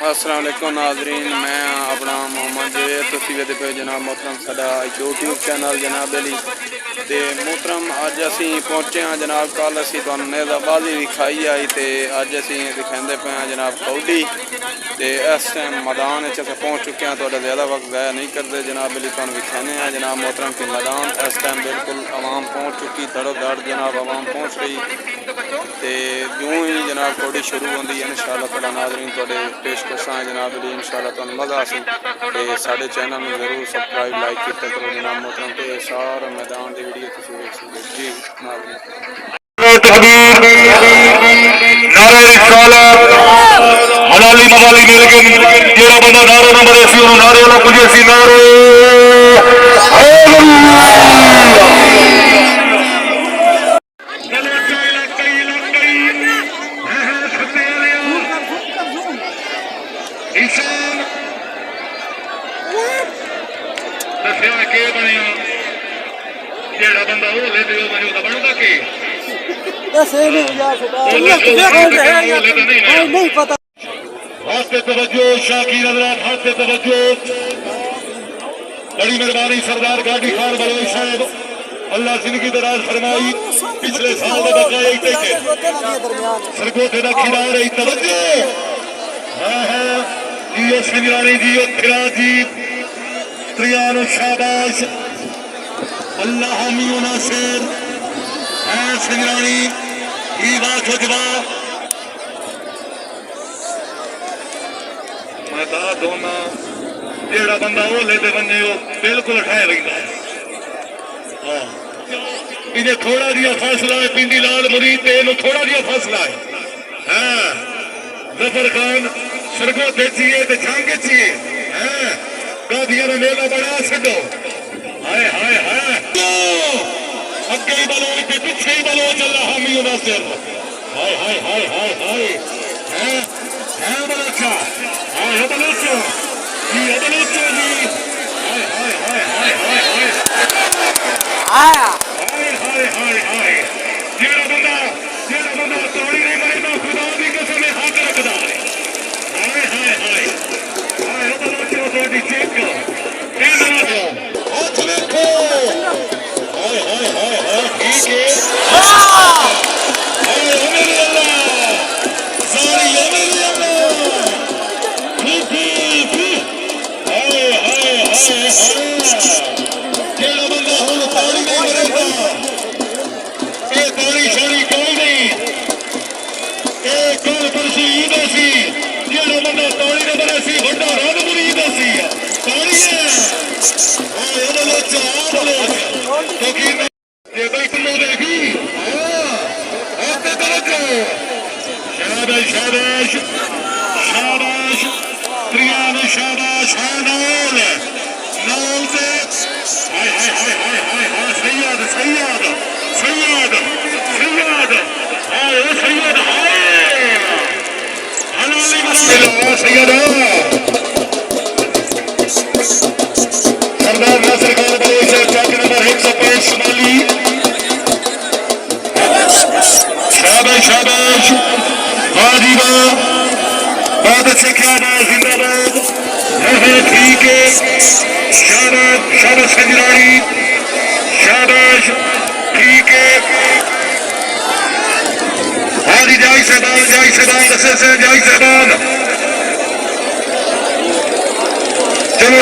अस्सलाम वालेकुम नाजरीन, मैं अपना मोहम्मद जवेद तुसी वेदे पे जनाब मोहतरम साडा यूट्यूब चैनल जनाब अली ते मोहतरम अज असी पहुँचे हाँ जनाब। कल असी तुहानू नेज़ाबाजी भी खाई आई तो अज असी दिखाते पे हाँ जनाब कौडी तो इस टाइम मैदान अस पहुँच चुके हैं। थोड़ा ज़्यादा वक्त ज़ाया नहीं करते जनाब अली, तुहानू दिखाने हैं जनाब मोहतरम के मैदान इस टाइम बिल्कुल आवाम पहुँच चुकी, दड़ो दड़ जनाब आवाम पहुँच रही तो यूँ ही जनाब कौड़ी शुरू होती है इंशाअल्लाह तआला। नाज़रीन थोड़े पेशकशां है जनाब अली, इंशाअल्लाह तुहानू मज़ा आसी तो साढ़े चैनल में जरूर सबसक्राइब लाइक किया करो जनाब मोहतरम। तो सारा मैदान की वीडियो तुसीं देख सकते जी नाज़रीन। मलाली मवाली मिल के जेड़ा बंदा नारे ना मरे सी उन्होंने नारे वाला कुछ सी नारे दसिया के बनया जेड़ा बंदा वो ले दियो बनो तो बनता के नहीं पता। हाथे तवज्जो शाकिर हज़रात, हाथे तवज्जो, बड़ी मेहरबानी सरदार गाड़ी खान बलोच साहब, अल्लाह जिंदगी दराज फरमाई। पिछले साल का बकाया देखे सरगोटे का खिलाड़ है तवज्जो। हाँ हाँ जियो सिंगरानी जियो खिला जी त्रियानो शाबाश अल्लाह हामी नासिर है सिंगरानी ई बात जवा मैं कहा दोना जेड़ा बंदा वो लेते बने वो बिल्कुल उठाए रखता है। हाँ इन्हें थोड़ा जिहा फासला है पिंडी लाल मुरीद ते थोड़ा जिहा फासला है। हाँ जफर खान सरगोटे चाहिए तो छांगे चाहिए है गादिया का मेला बड़ा छो। हाय हाय हाय अगे ही बलो पिछे ही बलो चला हामी नासिर। हाय हाय हाय हाय हाय है बलोचा हाय बलोचो जी बलोचो जी हाय हाय हाय हाय हाय हाय हाय हाय हाय हाय जेड़ा बंदा तोड़ी नहीं मरेगा खुदा की कसम हाथ रखदा है। हाय हाय हाय हाय बलोचो थोड़ी चेक हाथ देखो हाय हाय हाय हाय ठीक है हाय मेरे अल्लाह सारी मेरे अल्लाह ठीक हाय हाय हाय हाय जेड़ा बंदा हुन ताड़ी नहीं मरेगा ये ताड़ी शाड़ी कोई नहीं ये कल परसों ईद सी जेड़ा बंदा ताड़ी नहीं मरे सी वड्डा रब मुरीद सी ताड़ी है। हाय बलोचा फकीर ये बैठो देखी हां आते तवज्जो शाबाश शाबाश शाबाश प्रियान शाबाश नौल नौल से हाय हाय हाय हाय हाय हाय सैयद सैयद सैयद सैयद हाय सैयद हाय हलाली मसला सैयद सरदार नासिर खान बलोच चौक नंबर 105 शुमाली शाबाश शाबाश वाजी वाह बहुत अच्छे क्या बात जिंदाबाद ठीक है शाबाश शाबाश संजरानी शाबाश ठीक है हाजी जाई साहबान दसे से जाई साहबान चलो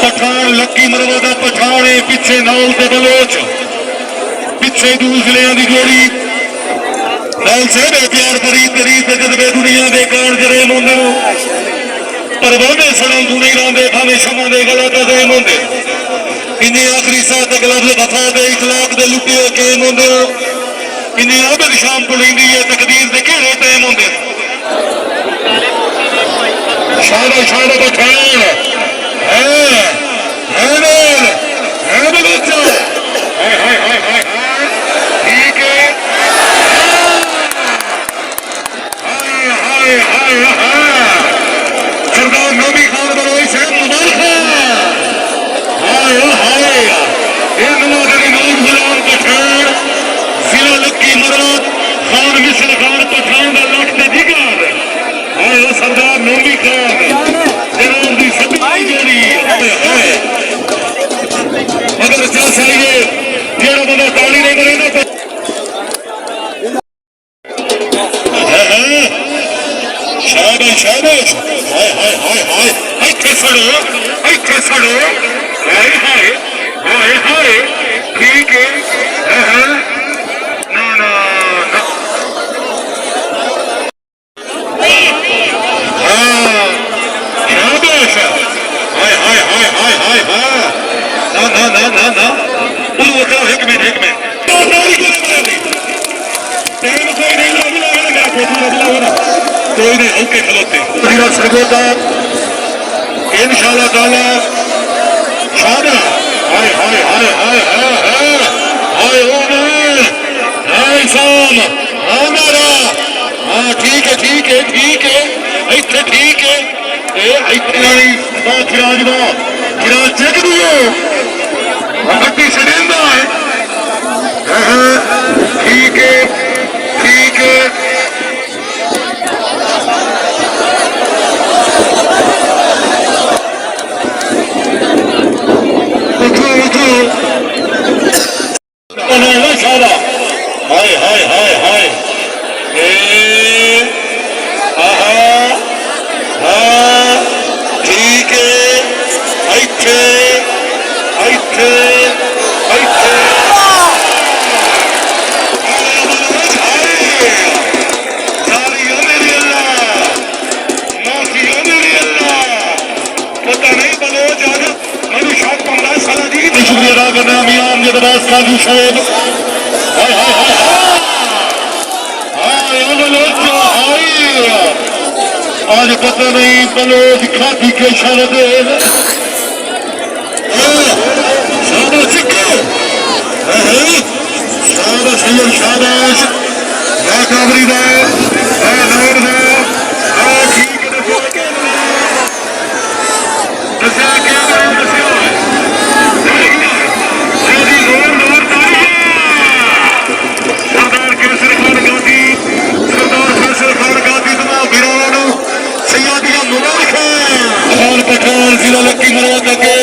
पठान लक्की मरवा का पठान है पिछे नौल ते बलोच पिछे दूसरे की जोड़ी नौल से प्यार फरीद जज्बे दुनिया के कान जरेम होंगे परवाने सड़न तू नहीं लाते भावे शमा दे गला का देम होंगे इन्हें आखिरी साथ तक लफ्ज वफा दे इखलाक दे लुटे केम होंगे इन्हें आबिद शाम को लेंदी है तकदीर दे केड़े टाइम होंगे। शाबाश शाबाश पठान ठीक है सरदार नबी खान बलोच साहब मुबारक हाय हाय ये नवाजरी नूर गुलाम पठान जिला लक्की मरद खान मिसल खान पठान का लट जिगर शाबाश शाबाश हाय हाय हाय हाय ਇੱਥੇ ਛੜੋ ਹਾय ਹਾय ਹਾय ਹਾय ठीक है ना ना ना हाँ शाबाश हाय हाय हाय हाय हाय हाँ ना ना ना ना ना बोलो बताओ एक मिनट कोई नहीं ओके खलोते सरगोदा इंशाल्लाह ताला शादा हाय हाय हाय हाय हाय हाय ओमर हाय साम हमारा हाँ ठीक है इतने ठीक है ए इतने नहीं बात किराज चेक दियो हट्टी से देंदा है ठीक है हाय हाय हाय हाय ठीक है इथे शुक्रिया अदा करना मियां जदबाज काजी साहब हाय हाय हाय हाय आज पता नहीं बलोच खाती के शरद शाबाश शाबाश काबरी जिला लक्की मरवा के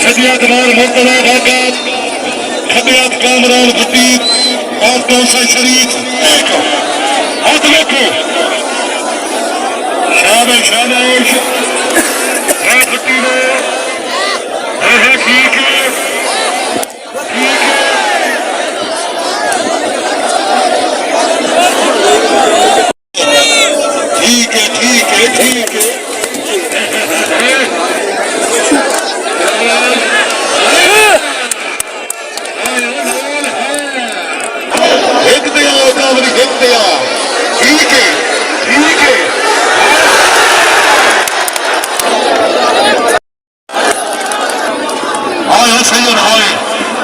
सदियात मार मुर्तजा भागा खबियात कामरान भट्टी और कौसा शरीफ एक हाथ देखो शाबाश शाबाश है भट्टी में है ठीक है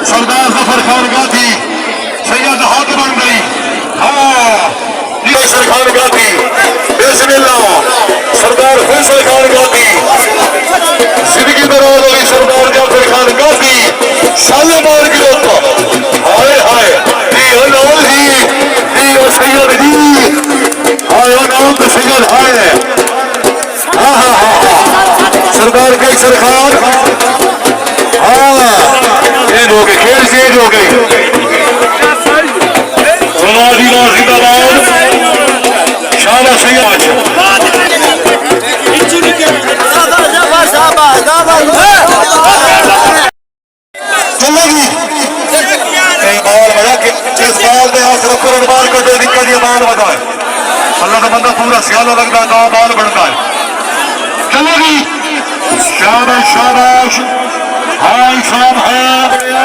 सरदार जफर खान गांधी सैयद हाथ बन गई फैसल खान गांधी बिस्मिल्लाह सरदार फैसल खान गांधी जिंदगी दराज वाली सरदार जाफर खान गांधी साले मार गिरो हाय हाय अनौल जी सैयद जी हाय अनौल तो सैयद हाय सरदार कैसर खान चेंज हो गए खेल चेंज हो गई जिंदाबाद शाबाश सैयद अल्लाह का बंदा पूरा सियाला लगता है गाँव बाल बढ़ता है चलो जी शाबाश शाबाश हाय शाम है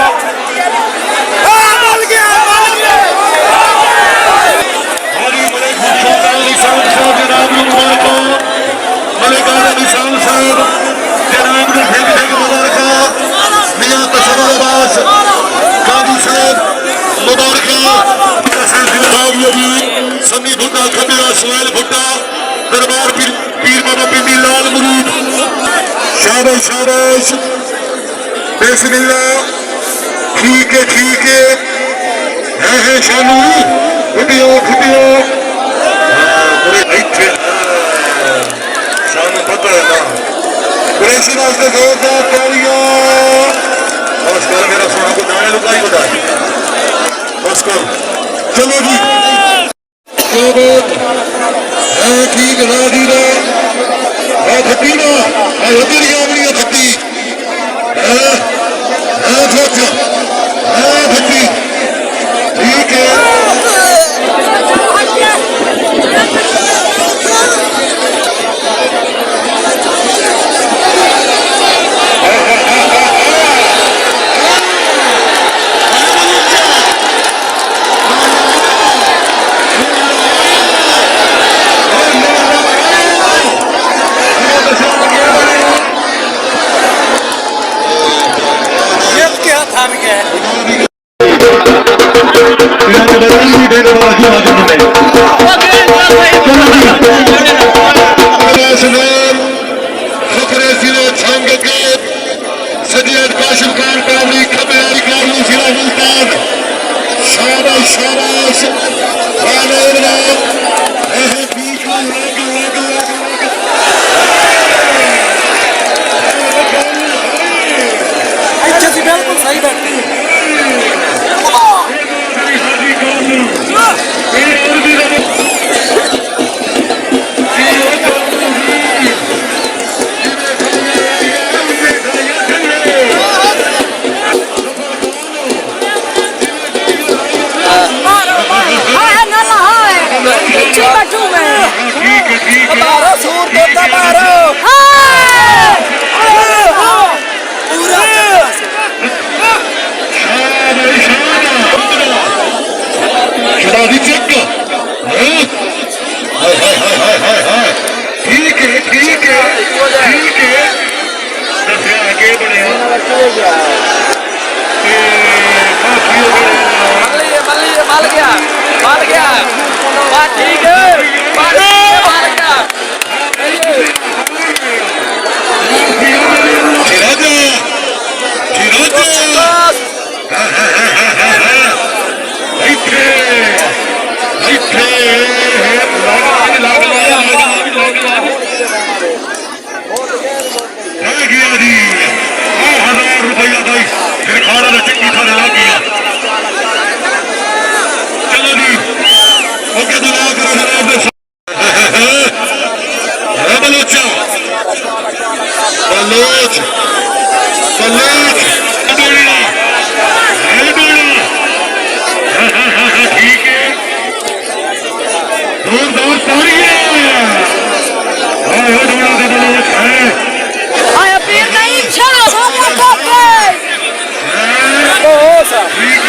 समी भुट्टा खबिया सुहेल भुट्टा दरबार पीर बाबा पिंडी लाल मुरीद शाबाश शाबाश बिस्मिल्लाह ठीक है शानू फुटियो शानू पता है ना कुरैशी वास्ते जोरदार तालियां बस कर मेरा सोना को दाने लुकाई बताए बस कर चलो जी ਮੁਹੰਮਦ ਠੀਕ ਰਾਜੀ ਦਾ ਆ ਫੱਟੀ ਨਾ ਆ ਉਧਰ ਹੀ ਆਵਣੀ ਫੱਟੀ ਆ ਸੋਚ ਆ ਫੱਟੀ ਠੀਕ ਹੈ Ai, a perna inchada, vamos a tope! ठीक